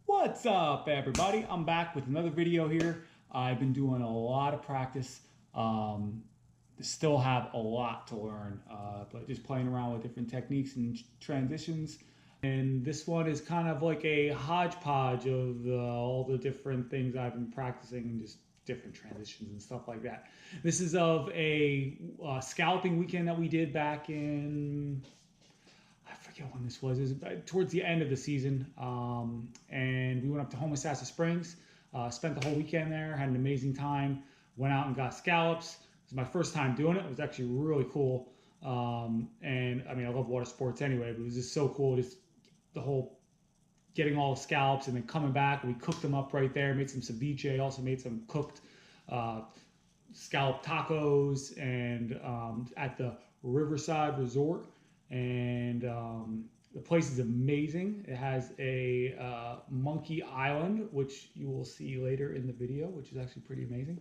What's up, everybody? I'm back with another video here. I've been doing a lot of practice. Still have a lot to learn, but just playing around with different techniques and transitions. And this one is kind of like a hodgepodge of all the different things I've been practicing and just different transitions and stuff like that. This is of a scalloping weekend that we did back in, I forget when this was. It was towards the end of the season, and we went up to Homosassa Springs, spent the whole weekend there, had an amazing time, went out and got scallops. It was my first time doing it. It was actually really cool, and I mean, I love water sports anyway, but it was just so cool, just the whole getting all the scallops and then coming back. We cooked them up right there, made some ceviche, also made some cooked scallop tacos, and at the Riverside Resort. And the place is amazing. It has a monkey island, which you will see later in the video, which is actually pretty amazing.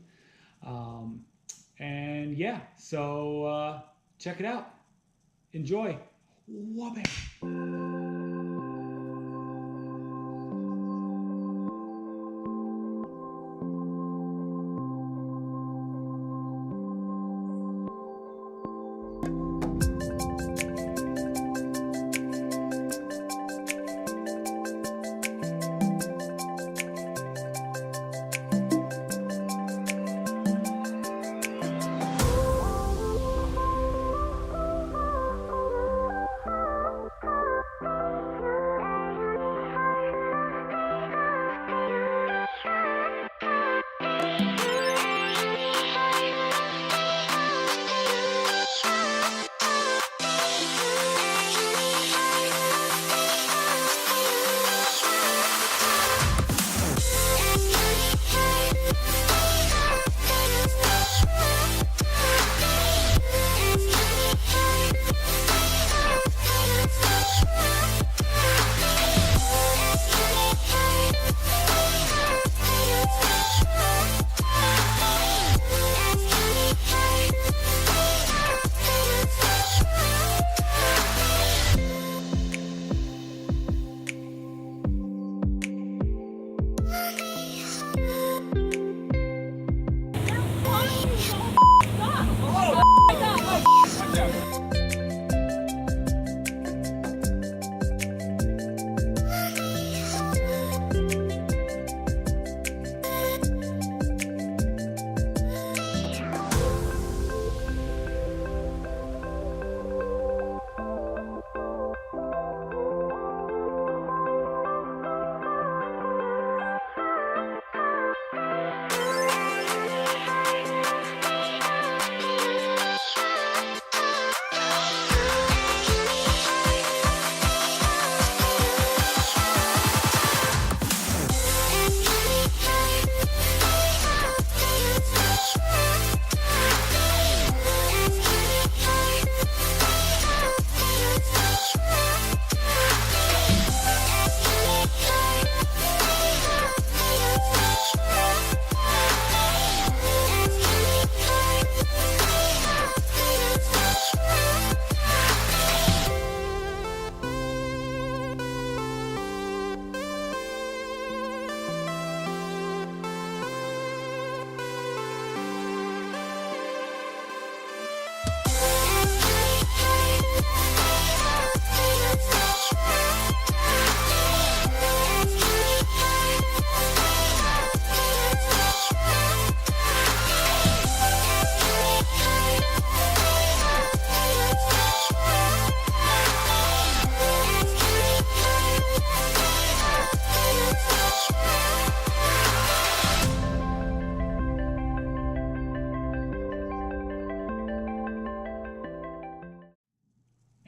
And yeah, so check it out. Enjoy. Whoopee.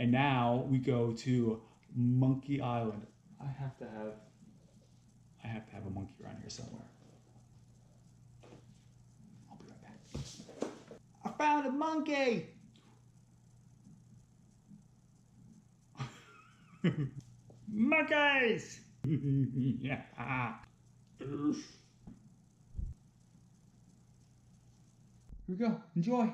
And now we go to Monkey Island. I have to have a monkey around here somewhere. I'll be right back. I found a monkey! Monkeys! Yeah. Here we go. Enjoy.